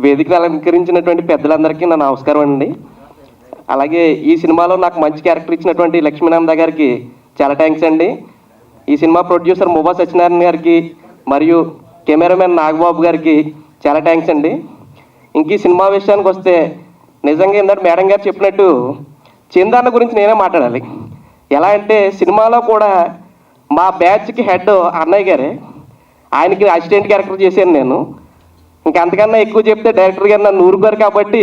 వేదికను అలంకరించినటువంటి పెద్దలందరికీ నా నమస్కారం అండి. అలాగే ఈ సినిమాలో నాకు మంచి క్యారెక్టర్ ఇచ్చినటువంటి లక్ష్మీనంద గారికి చాలా థ్యాంక్స్ అండి. ఈ సినిమా ప్రొడ్యూసర్ మువ్వా సత్యనారాయణ గారికి మరియు కెమెరామెన్ నాగబాబు గారికి చాలా థ్యాంక్స్ అండి. ఇంక ఈ సినిమా విషయానికి వస్తే నిజంగా ఏంటంటే మేడం గారు చెప్పినట్టు చందన్న గురించి నేనే మాట్లాడాలి. ఎలా అంటే సినిమాలో కూడా మా బ్యాచ్కి హెడ్ అన్నయ్య గారే, ఆయనకి అసిస్టెంట్ క్యారెక్టర్ చేశాను నేను. ఇంకా అంతకన్నా ఎక్కువ చెప్తే డైరెక్టర్ గారు నన్ను ఊరుకోరు కాబట్టి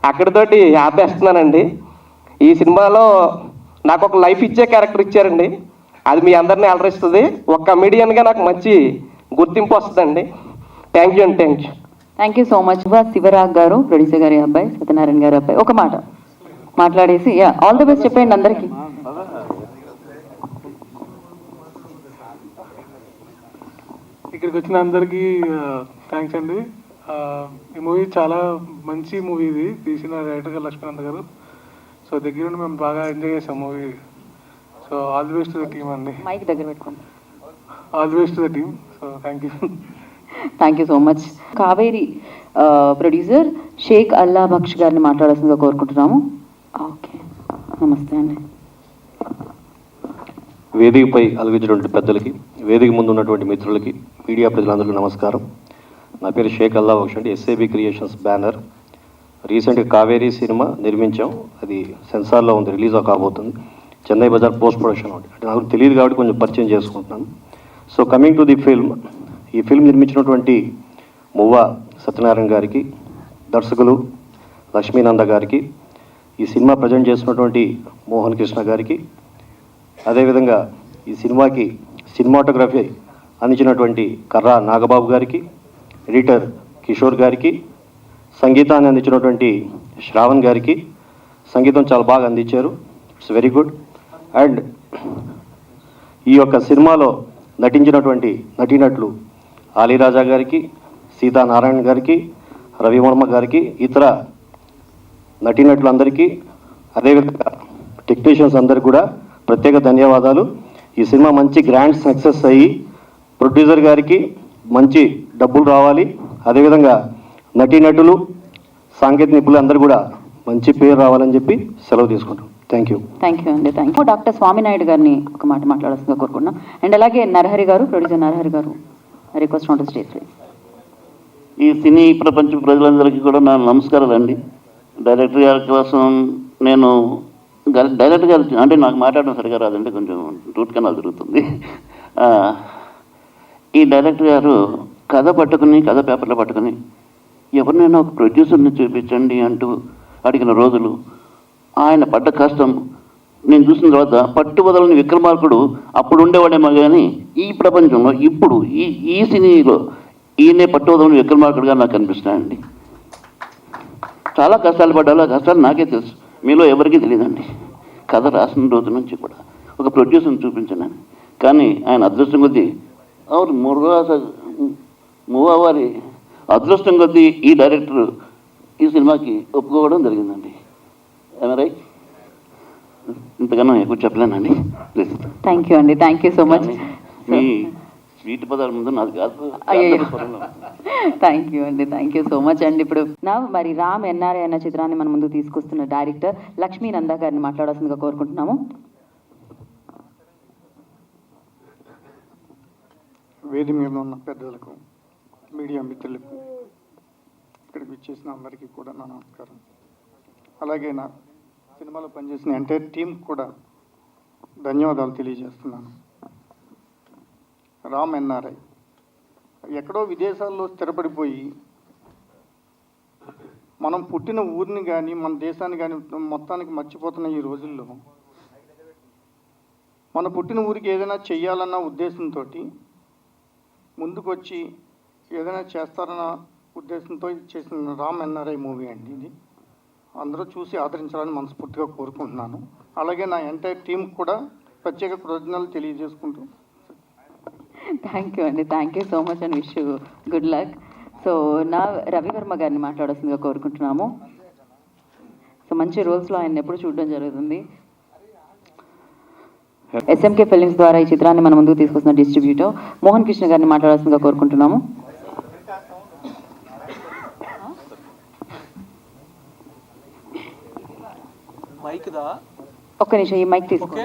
అక్కడితోటి ఆపేస్తున్నానండి. ఈ సినిమాలో నాకు ఒక లైఫ్ ఇచ్చే క్యారెక్టర్ ఇచ్చారండి, అది మీ అందరినీ అలరిస్తుంది. ఒక కమెడియన్గా నాకు మంచి గుర్తింపు వస్తుందండి. థ్యాంక్ యూ అండి. Thank you so much. Shivarag garu, producer గారి అబ్బాయి, సత్యనారాయణ గారి అబ్బాయి, ఒక మాట మాట్లాడేసి ఆల్ ది బెస్ట్ చెప్పండి అందరికీ. ఇక్కడికి వచ్చిన అందరికీ థ్యాంక్స్ అండి. ఈ మూవీ చాలా మంచి మూవీ, ఇది తీసిన డైరెక్టర్ గారు లక్ష్మీనంద గారు. సో దగ్గర నుండి మేము బాగా ఎంజాయ్ చేసాం movie. So all the best to the team అండి. మైక్ దగ్గర పెట్టుకోండి. All the best to the team. So thank you so much. Kaveri producer Sheikh Allah Baksh గారిని మాట్లాడాల్సిందిగా కోరుకుంటున్నాము. ఓకే, నమస్తే అండి. వేదికపై అలగించినటువంటి పెద్దలకి, వేదిక ముందు ఉన్నటువంటి మిత్రులకి, మీడియా ప్రజలందరికీ నమస్కారం. నా పేరు షేక్ అల్లా బక్ష్ అండి, ఎస్ఏబి క్రియేషన్స్ బ్యానర్. రీసెంట్గా కావేరీ సినిమా నిర్మించాం, అది సెన్సార్లో ఉంది, రిలీజ్ కాబోతుంది. చెన్నై బజార్ పోస్ట్ ప్రొడక్షన్ అంటే నాకు తెలియదు కాబట్టి కొంచెం పరిచయం చేసుకుంటున్నాను. So coming to the film, ఈ ఫిల్మ్ నిర్మించినటువంటి మువ్వా సత్యనారాయణ గారికి, దర్శకులు లక్ష్మీనంద గారికి, ఈ సినిమా ప్రజెంట్ చేసినటువంటి మోహన్ కృష్ణ గారికి, అదేవిధంగా ఈ సినిమాకి సినిమాటోగ్రఫీ అందించినటువంటి కర్రా నాగబాబు గారికి, ఎడిటర్ కిషోర్ గారికి, సంగీతాన్ని అందించినటువంటి శ్రావణ్ గారికి. సంగీతం చాలా బాగా అందించారు, ఇట్స్ వెరీ గుడ్. అండ్ ఈ యొక్క సినిమాలో నటించినటువంటి నటీనటులు ఆలీరాజా గారికి, సీతానారాయణ గారికి, రవివర్మ గారికి, ఇతర నటీనటులందరికీ, అదేవిధంగా టెక్నీషియన్స్ అందరికీ కూడా ప్రత్యేక ధన్యవాదాలు. ఈ సినిమా మంచి గ్రాండ్ సక్సెస్ అయ్యి ప్రొడ్యూసర్ గారికి మంచి డబ్బులు రావాలి, అదేవిధంగా నటీనటులు సాంకేతిక నిపుణులు అందరూ కూడా మంచి పేరు రావాలని చెప్పి సెలవు తీసుకుంటాం. థ్యాంక్ యూ అండి. Thank you. డాక్టర్ స్వామినాయుడు గారిని ఒక మాట మాట్లాడాల్సిందిగా కోరుకుంటున్నాం. అండ్ అలాగే నరహరి గారు, ప్రొడ్యూసర్ నరహరి గారు, request on the stage please. ఈ సినీ ప్రపంచ ప్రజలందరికీ కూడా నా నమస్కారాలు అండి. డైరెక్టర్ గారి కోసం నేను డైరెక్టర్ గారు అంటే నాకు మాట్లాడడం సరిగా రాదండి, కొంచెం రూట్ కెనాల్ జరుగుతుంది. ఈ డైరెక్టర్ గారు కథ పట్టుకుని, కథ పేపర్లో పట్టుకుని ఎవరినైనా ఒక ప్రొడ్యూసర్ని చూపించండి అంటూ అడిగిన రోజులు, ఆయన పడ్డ కష్టం నేను చూసిన తర్వాత పట్టుబదలని విక్రమార్కుడు అప్పుడు ఉండేవాడేమో కానీ ఈ ప్రపంచంలో ఇప్పుడు ఈ సినీలో ఈయనే పట్టుబదలని విక్రమార్కుడుగా నాకు కనిపిస్తున్నాయండి. చాలా కష్టాలు పడ్డాలో ఆ కష్టాలు నాకే తెలుసు, మీలో ఎవరికీ తెలియదండి. కథ రాసిన రోజు నుంచి కూడా ఒక ప్రొడ్యూసర్ని చూపించాను, కానీ ఆయన అదృష్టం కొద్దీ మూవా వారి అదృష్టం కొద్దీ ఈ డైరెక్టర్ ఈ సినిమాకి ఒప్పుకోవడం జరిగిందండి. రైట్, ఇంతకన్నా ఎక్కువ చెప్పలేనండి. థ్యాంక్ యూ అండి. Thank you so much. Me sweet పదార్థం ముందు నాది కాదు. థ్యాంక్ యూ అండి. థ్యాంక్ యూ సో మచ్ అండి. ఇప్పుడు మరి రామ్ ఎన్ఆర్ఐ అన్న చిత్రాన్ని మన ముందు తీసుకొస్తున్న డైరెక్టర్ లక్ష్మీనంద గారిని మాట్లాడాల్సిందిగా కోరుకుంటున్నాము. వేది మీద ఉన్న పెద్దలకు, మీడియా మిత్రులకు, ఇక్కడికి వచ్చేసిన అందరికీ కూడా నా నమస్కారం. అలాగే నా సినిమాలో పనిచేసిన ఎంటైర్ టీం కూడా ధన్యవాదాలు తెలియజేస్తున్నాను. రామ్ ఎన్ఆర్ఐ ఎక్కడో విదేశాల్లో స్థిరపడిపోయి మనం పుట్టిన ఊరిని కానీ మన దేశాన్ని కానీ మొత్తానికి మర్చిపోతున్న ఈ రోజుల్లో మన పుట్టిన ఊరికి ఏదైనా చెయ్యాలన్న ఉద్దేశంతో ముందుకు వచ్చి ఏదైనా చేస్తారన్న ఉద్దేశంతో చేసిన రామ్ ఎన్ఆర్ఐ మూవీ అండి. ఇది అందరూ చూసి ఆదరించాలని మనస్ఫూర్తిగా కోరుకుంటున్నాను. అలాగే నా ఎంటైర్ టీం కూడా ప్రత్యేక కృతజ్ఞతలు తెలియజేసుకుంటూ. థ్యాంక్ యూ అండి. Thank you so much and wish you good luck. So నా రవివర్మ గారిని మాట్లాడాల్సిందిగా కోరుకుంటున్నాము. సో మంచి రోల్స్లో ఆయన ఎప్పుడు చూడడం జరుగుతుంది. ఎస్ఎంకే ఫిలిమ్స్ ద్వారా ఈ చిత్రాన్ని మన ముందుకు తీసుకొస్తున్న డిస్ట్రిబ్యూటర్ మోహన్ కృష్ణ గారిని మాట్లాడాల్సిందిగా కోరుకుంటున్నాము. ఒక్క నిమిషం ఈ మైక్ తీసుకో.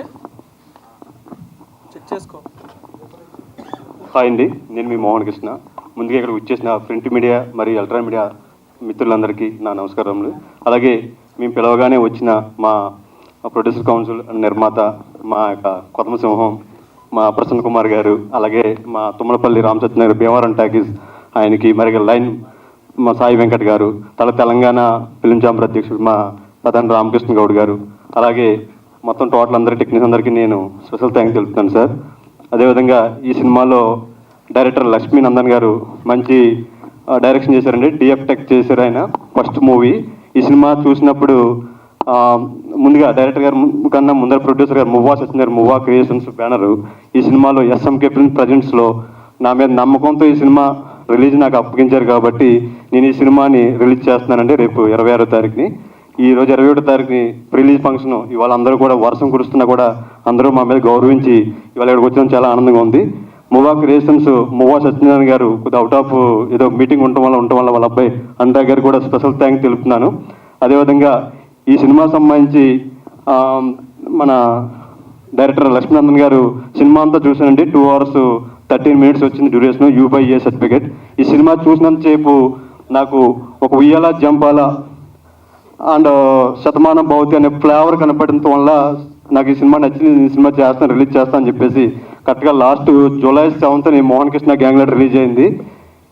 హాయ్ అండి, నేను మీ మోహన్ కృష్ణ. ముందుగా ఇక్కడ వచ్చేసిన ప్రింట్ మీడియా మరియు ఎలక్ట్రానిక్ మీడియా మిత్రులందరికీ నా నమస్కారములు. అలాగే మేము పిలవగానే వచ్చిన మా ప్రొడ్యూసర్ కౌన్సిల్ నిర్మాత మా యొక్క కొత్త సింహం మా ప్రసన్న కుమార్ గారు, అలాగే మా తుమ్మలపల్లి రామసత్య గారు, భీమవరం టాకీస్ ఆయనకి, మరి లైన్ మా సాయి వెంకట్ గారు, తెలంగాణ ఫిలిం ఛాంబర్ అధ్యక్షుడు మా ప్రధాని రామకృష్ణ గౌడ్ గారు, అలాగే మొత్తం టోటల్ అందరి టెక్నీషియన్ అందరికీ నేను స్పెషల్ థ్యాంక్స్ తెలుపుతాను సార్. అదేవిధంగా ఈ సినిమాలో డైరెక్టర్ లక్ష్మీ నందన్ గారు మంచి డైరెక్షన్ చేశారండి. డిఎఫ్ టెక్ చేశారు ఆయన ఫస్ట్ మూవీ. ఈ సినిమా చూసినప్పుడు ముందుగా డైరెక్టర్ గారు కన్నా ముందర ప్రొడ్యూసర్ గారు మువ్వా సచిన్ గారు, మువ్వా క్రియేషన్స్ బ్యానరు, ఈ సినిమాలో ఎస్ఎంకే ఫిల్మ్ ప్రజెంట్స్లో నా మీద నమ్మకంతో ఈ సినిమా రిలీజ్ నాకు అప్పగించారు కాబట్టి నేను ఈ సినిమాని రిలీజ్ చేస్తున్నానండి రేపు 26వ తారీఖుని. ఈ రోజు 27వ తారీఖుని రిలీజ్ ఫంక్షన్. ఇవాళ అందరూ కూడా వర్షం కురుస్తున్నా కూడా అందరూ మా మీద గౌరవించి ఇవాళ ఇక్కడికి వచ్చడం చాలా ఆనందంగా ఉంది. మువ్వా క్రియేషన్స్ మువ్వా సత్యనారాయణ గారు కొద్దిగా అవుట్ ఆఫ్ ఏదో మీటింగ్ ఉండటం వల్ల వాళ్ళ అబ్బాయి అనురాగ్ గారు కూడా స్పెషల్ థ్యాంక్స్ తెలుపుతున్నాను. అదేవిధంగా ఈ సినిమా సంబంధించి మన డైరెక్టర్ లక్ష్మీనందన్ గారు సినిమా అంతా చూసానండి. 2 hours 13 minutes వచ్చింది డ్యూరేషన్, U/A సర్టిఫికేట్. ఈ సినిమా చూసినంతసేపు నాకు ఒక ఉయ్యాల జంపాల అండ్ శతమానం భవతి అనే ఫ్లేవర్ కనపడటం వల్ల నాకు ఈ సినిమా నచ్చింది. ఈ సినిమా చేస్తాను, రిలీజ్ చేస్తాను అని చెప్పేసి కరెక్ట్గా last July 7th Mohan Krishna గ్యాంగ్లో రిలీజ్ అయింది.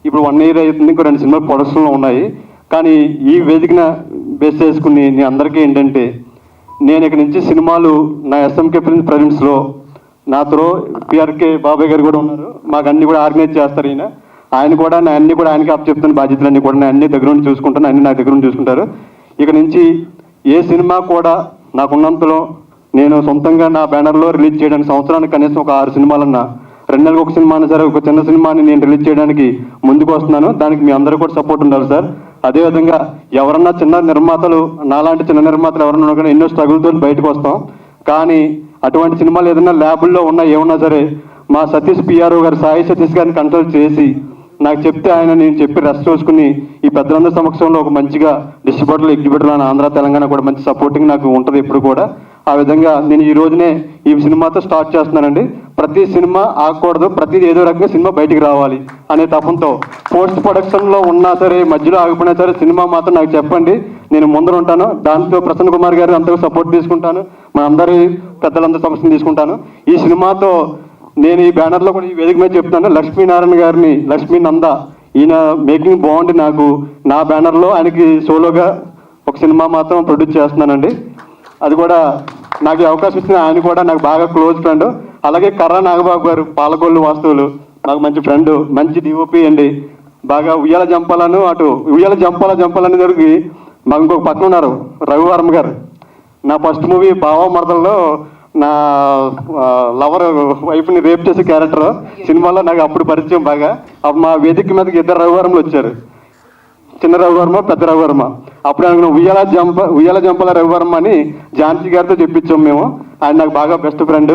ఇప్పుడు 1 year అవుతుంది, ఇంకో 2 సినిమాలు ప్రొడక్షన్లో ఉన్నాయి. కానీ ఈ వేదికన బేస్ చేసుకుని నేను అందరికీ ఏంటంటే, నేను ఇక్కడ నుంచి సినిమాలు నా ఎస్ఎంకే ఫిల్మ్ ప్రజెంట్స్లో నాతో పిఆర్కే బాబాయ్ గారు కూడా ఉన్నారు. మాకు అన్ని కూడా ఆర్గనైజ్ చేస్తారు ఆయన కూడా నా అన్ని కూడా ఆయనకి అప్ చెప్తాను, బాధ్యతలన్నీ కూడా నేను అన్ని దగ్గర నుండి చూసుకుంటాను, అన్ని నా దగ్గర నుండి చూసుకుంటారు. ఇక నుంచి ఏ సినిమా కూడా నాకున్నంతలో నేను సొంతంగా నా బ్యానర్లో రిలీజ్ చేయడానికి సంవత్సరానికి కనీసం ఒక 6 సినిమాలన్నా, 2 నెలలకు ఒక సినిమా సరే ఒక చిన్న సినిమాని నేను రిలీజ్ చేయడానికి ముందుకు వస్తున్నాను. దానికి మీ అందరూ కూడా సపోర్ట్ ఉండాలి సార్. అదేవిధంగా ఎవరన్నా చిన్న నిర్మాతలు, నాలాంటి చిన్న నిర్మాతలు ఎవరన్నా ఉన్నా కానీ ఎన్నో స్ట్రగుల్తో బయటకు వస్తాం. కానీ అటువంటి సినిమాలు ఏదైనా ల్యాబుల్లో ఉన్నా ఏమన్నా సరే మా సతీష్ పిఆర్ఓ గారు, సాయి సతీష్ గారిని కన్సల్ట్ చేసి నాకు చెప్తే నేను చెప్పి రెస్ట్ చూసుకుని ఈ పెద్దలందరి సమక్షంలో ఒక మంచిగా డిస్ట్రిబ్యూటర్లు, ఎగ్జిబ్యూటర్లు అని ఆంధ్ర తెలంగాణ కూడా మంచి సపోర్టింగ్ నాకు ఉంటుంది ఎప్పుడు కూడా. ఆ విధంగా నేను ఈ రోజునే ఈ సినిమాతో స్టార్ట్ చేస్తున్నానండి. ప్రతి సినిమా ఆగకూడదు, ప్రతిది ఏదో రకంగా సినిమా బయటికి రావాలి అనే తపంతో పోస్ట్ ప్రొడక్షన్లో ఉన్నా సరే, మధ్యలో ఆగిపోయినా సరే సినిమా మాత్రం నాకు చెప్పండి, నేను ముందర ఉంటాను. దాంతో ప్రసన్న కుమార్ గారు అంతగా సపోర్ట్ తీసుకుంటాను, మన అందరి పెద్దలందరి సమస్యను తీసుకుంటాను. ఈ సినిమాతో నేను ఈ బ్యానర్లో కూడా ఈ వేదిక మీద చెప్తాను, లక్ష్మీనారాయణ గారిని, లక్ష్మీ నంద, ఈయన మేకింగ్ బాగుండి నాకు నా బ్యానర్లో ఆయనకి సోలోగా ఒక సినిమా మాత్రం ప్రొడ్యూస్ చేస్తున్నానండి. అది కూడా నాకు అవకాశం ఇచ్చిన ఆయన కూడా నాకు బాగా క్లోజ్ ఫ్రెండ్. అలాగే కర్రా నాగబాబు గారు, పాలకొల్లు వాస్తువులు, నాకు మంచి ఫ్రెండ్, మంచి డిఓపి అండి. బాగా ఉయ్యాల జంపాలను అటు ఉయ్యాల జంపాలని జరిగి మాకు ఇంకొక పక్కన ఉన్నారు రవివర్మ గారు. నా ఫస్ట్ మూవీ బావ మరదల్లో నా లవర్ వైఫ్ని రేప్ చేసే క్యారెక్టర్ సినిమాలో నాకు అప్పుడు పరిచయం బాగా. అప్పుడు మా వేదిక మీదకి 2 రవివర్మలు వచ్చారు, చిన్న రవివర్మ, పెద్ద రవివర్మ. అప్పుడు అనుకున్న ఉయ్యాల జంపాల రవివర్మ అని ఝాన్సీ గారితో చెప్పించాం మేము. ఆయన నాకు బాగా బెస్ట్ ఫ్రెండ్.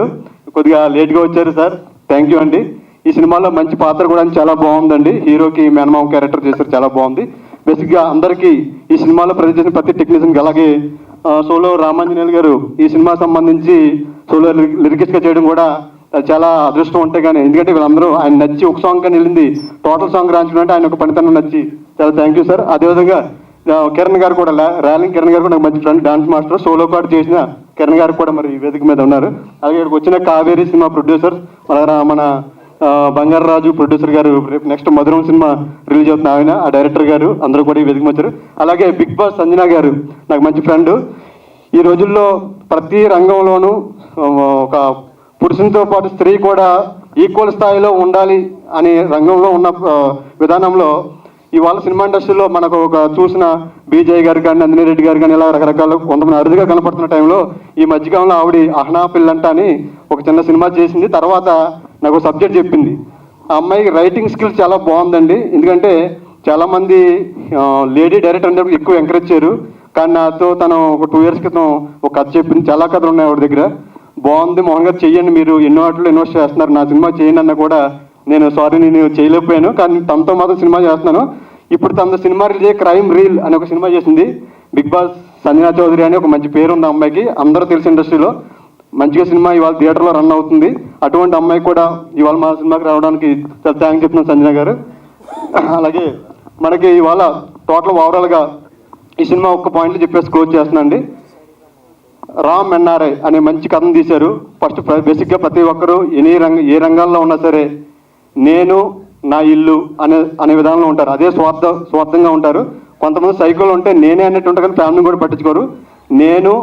కొద్దిగా లేట్గా వచ్చారు సార్, థ్యాంక్ యూ అండి. ఈ సినిమాలో మంచి పాత్ర కూడా చాలా బాగుందండి. హీరోకి మేనమామ క్యారెక్టర్ చేశారు, చాలా బాగుంది. బేసిక్గా అందరికీ ఈ సినిమాలో ప్రజెంట్ చేసిన ప్రతి టెక్నీషియన్కి, అలాగే సోలో రామాంజనేయులు గారు ఈ సినిమా సంబంధించి సోలో లిరికిస్ట్గా చేయడం కూడా చాలా అదృష్టం ఉంటే కానీ, ఎందుకంటే వీళ్ళందరూ ఆయన నచ్చి ఒక సాంగ్ కానీ వెళ్ళింది, టోటల్ సాంగ్ రాయించుకుంటే ఆయన ఒక పనితనం నచ్చి చాలా థ్యాంక్ యూ సార్. అదేవిధంగా కిరణ్ గారు కూడా, ర్యాలింగ్ కిరణ్ గారు కూడా నాకు మంచి friend, dance master, solo card చేసిన కిరణ్ గారు కూడా మరి ఈ వేదిక మీద ఉన్నారు. అలాగే ఇక్కడికి వచ్చిన కావేరీ సినిమా ప్రొడ్యూసర్, మన బంగారరాజు ప్రొడ్యూసర్ గారు, రేపు నెక్స్ట్ మధురం సినిమా రిలీజ్ అవుతున్న ఆయన, ఆ డైరెక్టర్ గారు అందరూ కూడా ఈ వేదిక వచ్చారు. అలాగే బిగ్ బాస్ సంజన గారు నాకు మంచి ఫ్రెండ్. ఈ రోజుల్లో ప్రతి రంగంలోనూ ఒక పురుషునితో పాటు స్త్రీ కూడా ఈక్వల్ స్థాయిలో ఉండాలి అనే రంగంలో ఉన్న విధానంలో ఇవాళ సినిమా ఇండస్ట్రీలో మనకు ఒక చూసిన బీజయ్ గారు కానీ, నందిని రెడ్డి గారు కానీ, ఇలా రకరకాల కొంతమంది అరుదుగా కనపడుతున్న టైంలో ఈ మధ్యకాలంలో ఆవిడ అహనా పిల్లంట అని ఒక చిన్న సినిమా చేసింది. తర్వాత నాకు సబ్జెక్ట్ చెప్పింది. ఆ అమ్మాయికి రైటింగ్ స్కిల్స్ చాలా బాగుందండి. ఎందుకంటే చాలామంది లేడీ డైరెక్టర్ అంటే ఎక్కువ ఎంకరేజ్ చేయరు, కానీ నాతో తను ఒక 2 years క్రితం ఒక కథ చెప్పింది. చాలా కథలు ఉన్నాయి ఆవిడ దగ్గర. బాగుంది మోహన్ గారు, చెయ్యండి, మీరు ఎన్నో వాటిలో ఇన్వెస్ట్ చేస్తున్నారు, నా సినిమా చేయండి అన్న కూడా నేను సారీ నేను చేయలేకపోయాను, కానీ తనతో మాత్రం సినిమా చేస్తున్నాను. ఇప్పుడు తన సినిమా రిలీజ్ క్రైమ్ రీల్ అనే ఒక సినిమా చేసింది. బిగ్ బాస్ సంజనా చౌదరి అని ఒక మంచి పేరు ఉంది అమ్మాయికి, అందరూ తెలిసి ఇండస్ట్రీలో మంచిగా సినిమా ఇవాళ థియేటర్లో రన్ అవుతుంది. అటువంటి అమ్మాయి కూడా ఇవాళ మా సినిమాకి రావడానికి చాలా థ్యాంక్స్ చెప్తున్నాను సంజన గారు. అలాగే మనకి ఇవాళ టోటల్ ఓవరాల్గా ఈ సినిమా ఒక్క పాయింట్లు చెప్పేసి క్లోజ్ చేస్తున్నాండి. రామ్ ఎన్ఆర్ఐ అనే మంచి కథను తీశారు. ఫస్ట్ బేసిక్గా ప్రతి ఒక్కరూ ఏ రంగాల్లో ఉన్నా సరే నేను నా ఇల్లు అనే విధానంలో ఉంటారు. అదే స్వార్థంగా ఉంటారు. కొంతమంది సైకోలు ఉంటే నేనే అన్నట్టు ఉంటారు కానీ ఫ్యామిలీని కూడా పట్టించుకోరు. నేను,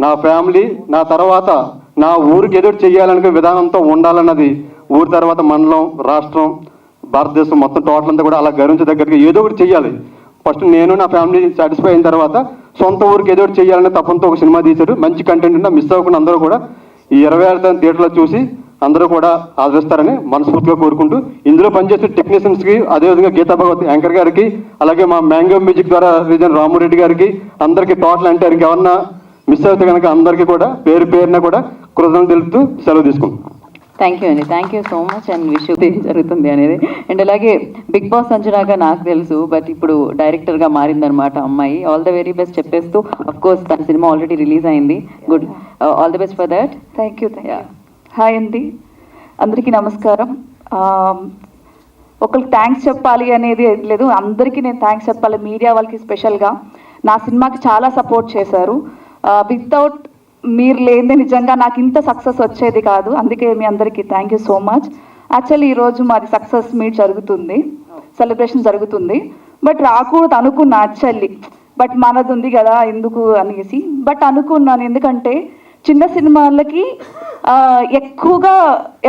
నా ఫ్యామిలీ, నా తర్వాత నా ఊరికి ఎదురు చేయాలనే విధానంతో ఉండాలన్నది ఊరి తర్వాత మండలం, రాష్ట్రం, భారతదేశం మొత్తం టోటల్ అంతా కూడా అలా గర్వించదగ్గరగా ఏదో ఒకటి చెయ్యాలి. ఫస్ట్ నేను నా ఫ్యామిలీ సాటిస్ఫై అయిన తర్వాత సొంత ఊరికి ఏదో ఒకటి చేయాలనే తప్పంతో ఒక సినిమా తీశారు. మంచి కంటెంట్ ఉన్నా మిస్ అవ్వకుండా అందరూ కూడా ఈ 26 థియేటర్లో చూసి అందరూ కూడా ఆదరిస్తారని మనస్ఫూర్తిగా కోరుకుంటూ, ఇందులో పనిచేసే టెక్నీషియన్స్కి, అదేవిధంగా గీతా భగవత్ యాంకర్ గారికి, అలాగే మా మ్యాంగో మ్యూజిక్ ద్వారా రీజన్ రామురెడ్డి గారికి, అందరికీ టోటల్ అంటే ఇంకెవరన్నా మిస్ అవుతే కనుక అందరికీ కూడా పేరున కూడా కృతజ్ఞతలు తెలుపుతూ సెలవు తీసుకుంటాం. థ్యాంక్ యూ అండి, thank you so much. And wish ఏం జరుగుతుంది అనేది. అండ్ అలాగే బిగ్ బాస్ సంజనాగా నాకు తెలుసు, బట్ ఇప్పుడు డైరెక్టర్గా మారిందనమాట అమ్మాయి. ఆల్ ద వెరీ బెస్ట్ చెప్పేస్తూ, అఫ్ కోర్స్ తన సినిమా ఆల్రెడీ రిలీజ్ అయింది. Good, all the best for that. Thank you. Hi అండి, అందరికీ నమస్కారం. ఒకరికి థ్యాంక్స్ చెప్పాలి అనేది లేదు, అందరికీ నేను థ్యాంక్స్ చెప్పాలి. మీడియా వాళ్ళకి స్పెషల్గా నా సినిమాకి చాలా సపోర్ట్ చేశారు. వితౌట్ మీరు లేదే నిజంగా నాకు ఇంత సక్సెస్ వచ్చేది కాదు. అందుకే మీ అందరికీ thank you so much. Actually ఈరోజు మాది సక్సెస్ మీట్ జరుగుతుంది, సెలబ్రేషన్ జరుగుతుంది. బట్ రాకూడదు అనుకున్నా యాక్చువల్లీ, బట్ మనది ఉంది కదా ఎందుకు అనేసి. బట్ అనుకున్నాను, ఎందుకంటే చిన్న సినిమాలకి ఎక్కువగా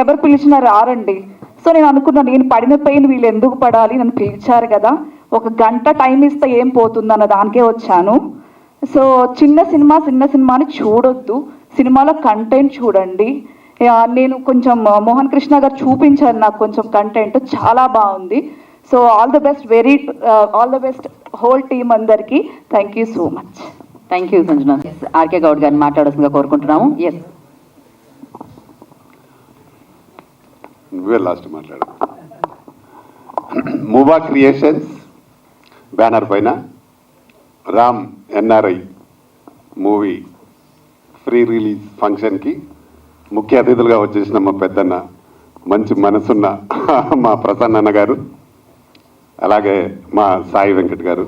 ఎవరు పిలిచినా రారండి. సో నేను అనుకున్నాను, నేను పడిన పెయిన్ వీళ్ళు ఎందుకు పడాలి, నన్ను పిలిచారు కదా, ఒక గంట టైం ఇస్తే ఏం పోతుంది అన్న దానికే వచ్చాను. సో చిన్న సినిమాని చూడొద్దు, సినిమాలో కంటెంట్ చూడండి. నేను కొంచెం మోహన్ కృష్ణ గారు చూపించారు నాకు కొంచెం కంటెంట్, చాలా బాగుంది. So all the best whole team అందరికీ. Thank you so much. Thank you Sanjana. RK Goud గారిని మాట్లాడాల్సిందిగా కోరుకుంటున్నాము. ఎస్, నువ్వే లాస్ట్ మాట్లాడు. మూవా క్రియేషన్స్ బ్యానర్ పైన Ram NRI movie free release ఫంక్షన్కి ముఖ్య అతిథులుగా వచ్చేసిన మా పెద్దన్న, మంచి మనసున్న మా ప్రసన్న గారు, అలాగే మా సాయి వెంకట్ గారు,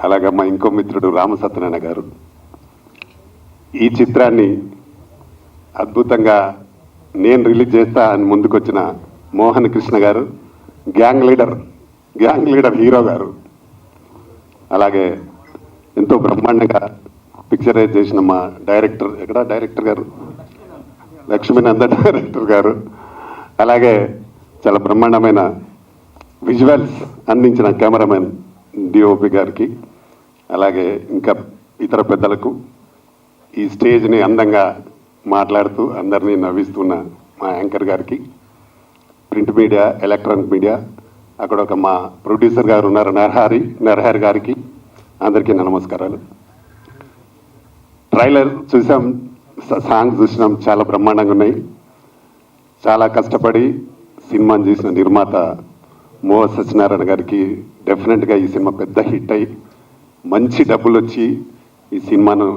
అలాగే మా ఇంకో మిత్రుడు రామసత్యనారాయణ గారు. ఈ చిత్రాన్ని అద్భుతంగా నేను రిలీజ్ చేస్తా అని ముందుకొచ్చిన మోహన్ కృష్ణ గారు, గ్యాంగ్ లీడర్ హీరో గారు, అలాగే ఎంతో బ్రహ్మాండంగా పిక్చరైజ్ చేసిన మా డైరెక్టర్ గారు లక్ష్మీనందన్ డైరెక్టర్ గారు, అలాగే చాలా బ్రహ్మాండమైన విజువల్స్ అందించిన కెమెరామెన్ డిఓపి గారికి, అలాగే ఇంకా ఇతర పెద్దలకు, ఈ స్టేజ్ని అందంగా మాట్లాడుతూ అందరినీ నవ్విస్తున్న మా యాంకర్ గారికి, ప్రింట్ మీడియా, ఎలక్ట్రానిక్ మీడియా, అక్కడ ఒక మా ప్రొడ్యూసర్ గారు ఉన్నారు నరహరి గారికి, అందరికీ నా నమస్కారాలు. ట్రైలర్ చూసాం, సాంగ్స్ చూసినాం, చాలా బ్రహ్మాండంగా ఉన్నాయి. చాలా కష్టపడి సినిమాని చేసిన నిర్మాత మోహ సత్యనారాయణ గారికి డెఫినెట్గా ఈ సినిమా పెద్ద హిట్ అయ్యి మంచి డబ్బులు వచ్చి ఈ సినిమాను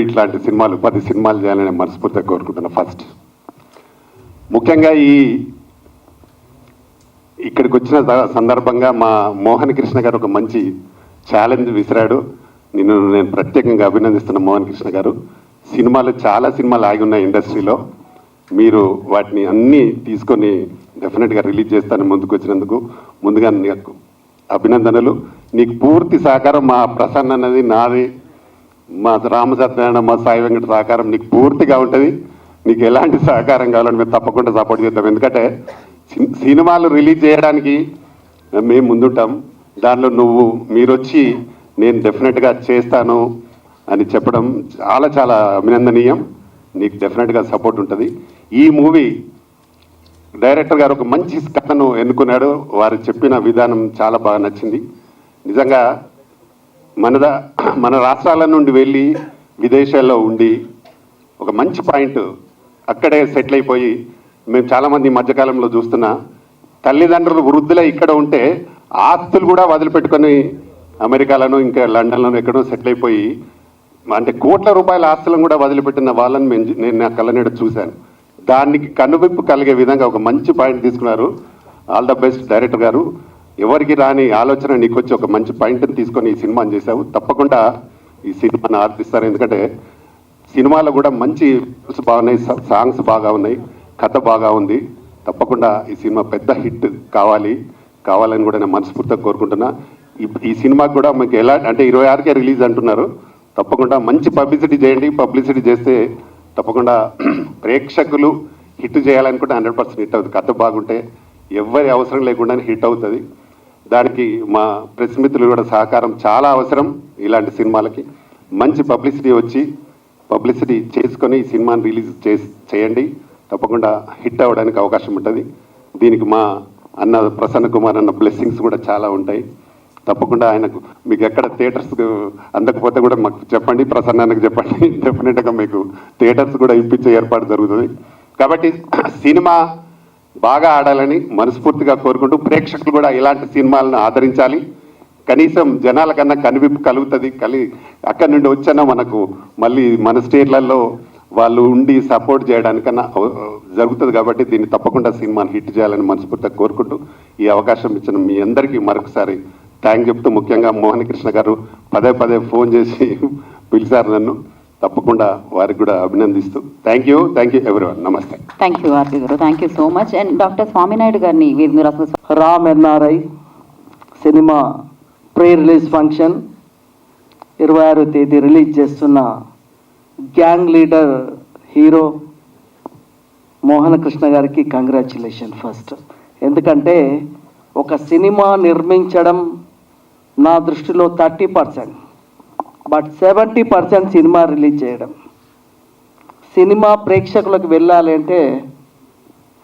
ఇట్లాంటి సినిమాలు 10 సినిమాలు చేయాలని మనస్ఫూర్తిగా కోరుకుంటున్నాను. ఫస్ట్ ముఖ్యంగా ఇక్కడికి వచ్చిన సందర్భంగా మా మోహన్ కృష్ణ గారు ఒక మంచి ఛాలెంజ్ విసిరాడు. నేను ప్రత్యేకంగా అభినందిస్తున్న మోహన్ కృష్ణ గారు. చాలా సినిమాలు ఆగి ఉన్నాయి ఇండస్ట్రీలో, మీరు వాటిని అన్నీ తీసుకొని డెఫినెట్గా రిలీజ్ చేస్తాను ముందుకు వచ్చినందుకు ముందుగా నీకు అభినందనలు. నీకు పూర్తి సహకారం మా ప్రసన్న అన్నది నాది, మా రామసత్యనారాయణ, మా సాయి వెంకట సహకారం నీకు పూర్తిగా ఉంటుంది. నీకు ఎలాంటి సహకారం కావాలని మేము తప్పకుండా సపోర్ట్ చేద్దాం. ఎందుకంటే సినిమాలు రిలీజ్ చేయడానికి మేము ముందుంటాం, దానిలో మీరు వచ్చి నేను డెఫినెట్గా చేస్తాను అని చెప్పడం చాలా అభినందనీయం. నీకు డెఫినెట్గా సపోర్ట్ ఉంటుంది. ఈ మూవీ డైరెక్టర్ గారు ఒక మంచి కథను ఎన్నుకున్నాడు. వారు చెప్పిన విధానం చాలా బాగా నచ్చింది. నిజంగా మన రాష్ట్రాల నుండి వెళ్ళి విదేశాల్లో ఉండి ఒక మంచి పాయింట్ అక్కడే సెటిల్ అయిపోయి, మేము చాలామంది ఈ మధ్యకాలంలో చూస్తున్నా తల్లిదండ్రులు వృద్ధులై ఇక్కడ ఉంటే ఆస్తులు కూడా వదిలిపెట్టుకొని అమెరికాలోనో ఇంకా లండన్లోనో ఎక్కడో సెటిల్ అయిపోయి అంటే కోట్ల రూపాయల ఆస్తులను కూడా వదిలిపెట్టిన వాళ్ళని నేను నా కళ్ళనేడు చూశాను. దానికి కనువిప్పు కలిగే విధంగా ఒక మంచి పాయింట్ తీసుకున్నారు. ఆల్ ద బెస్ట్ డైరెక్టర్ గారు. ఎవరికి రాని ఆలోచన నీకు వచ్చి ఒక మంచి పాయింట్ని తీసుకొని ఈ సినిమాని చేశావు. తప్పకుండా ఈ సినిమాని ఆర్తిస్తారు. ఎందుకంటే సినిమాలో కూడా మంచి బాగున్నాయి, సాంగ్స్ బాగా ఉన్నాయి, కథ బాగా ఉంది. తప్పకుండా ఈ సినిమా పెద్ద హిట్ కావాలని కూడా నేను మనస్ఫూర్తిగా కోరుకుంటున్నా. ఈ సినిమాకి కూడా మీకు ఎలా అంటే 26కే రిలీజ్ అంటున్నారు. తప్పకుండా మంచి పబ్లిసిటీ చేయండి. పబ్లిసిటీ చేస్తే తప్పకుండా ప్రేక్షకులు హిట్ చేయాలనుకుంటే 100% హిట్ అవుతుంది. కథ బాగుంటే ఎవరి అవసరం లేకుండానే హిట్ అవుతుంది. దానికి మా ప్రెస్ మిత్రులు కూడా సహకారం చాలా అవసరం. ఇలాంటి సినిమాలకి మంచి పబ్లిసిటీ చేసుకొని ఈ సినిమాని రిలీజ్ చేయండి. తప్పకుండా హిట్ అవ్వడానికి అవకాశం ఉంటుంది. దీనికి మా అన్న ప్రసన్న కుమార్ అన్న బ్లెస్సింగ్స్ కూడా చాలా ఉంటాయి. తప్పకుండా ఆయనకు మీకు ఎక్కడ థియేటర్స్ అందకపోతే కూడా మాకు చెప్పండి, ప్రసన్నానికి చెప్పండి. డెఫినెట్గా మీకు థియేటర్స్ కూడా ఇప్పించే ఏర్పాటు జరుగుతుంది. కాబట్టి సినిమా బాగా ఆడాలని మనస్ఫూర్తిగా కోరుకుంటూ ప్రేక్షకులు కూడా ఇలాంటి సినిమాలను ఆదరించాలి. కనీసం జనాల కన్నా కనువిప్పు కలుగుతుంది. అక్కడి నుండి వచ్చానో మనకు మళ్ళీ మన స్టేట్లలో వాళ్ళు ఉండి సపోర్ట్ చేయడానికన్నా జరుగుతుంది. కాబట్టి దీన్ని తప్పకుండా సినిమాని హిట్ చేయాలని మనస్ఫూర్తిగా కోరుకుంటూ ఈ అవకాశం ఇచ్చిన మీ అందరికీ మరొకసారి థ్యాంక్ చెప్తూ, ముఖ్యంగా మోహన్ కృష్ణ గారు పదే ఫోన్ చేసి పిలిచారు నన్ను. తప్పకుండా వారికి కూడా అభినందిస్తూ thank you everyone. Namaste. Thank you RP garu, thank you so much. And doctor Swaminaidu గారిని మీరు అసలు Ram NRI cinema pre release function 26వ తేదీ రిలీజ్ చేస్తున్న gang leader hero Mohana Krishna గారికి కంగ్రాచ్యులేషన్ ఫస్ట్. ఎందుకంటే ఒక సినిమా నిర్మించడం నా దృష్టిలో 30%, బట్ 70% సినిమా రిలీజ్ చేయడం. సినిమా ప్రేక్షకులకు వెళ్ళాలి అంటే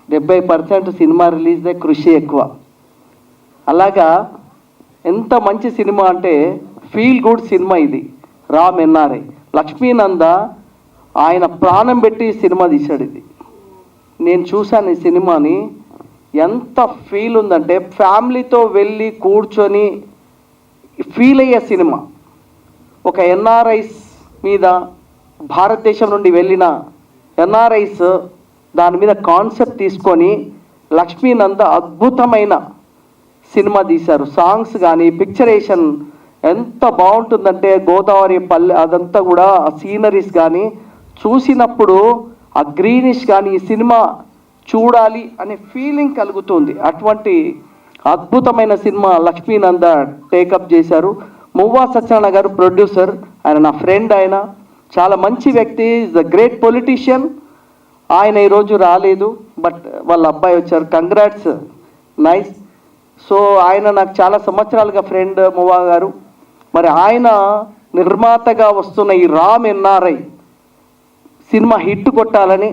70% సినిమా రిలీజ్దే కృషి ఎక్కువ. అలాగా ఎంత మంచి సినిమా అంటే ఫీల్ గుడ్ సినిమా ఇది. రామ్ ఎన్ఆర్ఐ లక్ష్మీనంద ఆయన ప్రాణం పెట్టి సినిమా తీశాడు. ఇది నేను చూశాను. ఈ సినిమాని ఎంత ఫీల్ ఉందంటే ఫ్యామిలీతో వెళ్ళి కూర్చొని ఫీల్ అయ్యే సినిమా. ఒక ఎన్ఆర్ఐస్ మీద భారతదేశం నుండి వెళ్ళిన ఎన్ఆర్ఐస్ దాని మీద కాన్సెప్ట్ తీసుకొని లక్ష్మీనంద అద్భుతమైన సినిమా తీశారు. సాంగ్స్ కానీ పిక్చరేషన్ ఎంత బాగుంటుందంటే గోదావరి పల్లె అదంతా కూడా ఆ సీనరీస్ కానీ చూసినప్పుడు ఆ గ్రీనిష్ కానీ ఈ సినిమా చూడాలి అనే ఫీలింగ్ కలుగుతుంది. అటువంటి అద్భుతమైన సినిమా లక్ష్మీనంద టేకప్ చేశారు. మువ్వా సత్యనారాయణ గారు ప్రొడ్యూసర్. ఆయన నా ఫ్రెండ్. ఆయన చాలా మంచి వ్యక్తి, ఈజ్ అ గ్రేట్ పొలిటీషియన్. ఆయన ఈరోజు రాలేదు, బట్ వాళ్ళ అబ్బాయి వచ్చారు. Congrats, nice. సో ఆయన నాకు చాలా సంవత్సరాలుగా ఫ్రెండ్ మువ్వా గారు. మరి ఆయన నిర్మాతగా వస్తున్న ఈ రామ్ ఎన్ఆర్ఐ సినిమా హిట్ కొట్టాలని.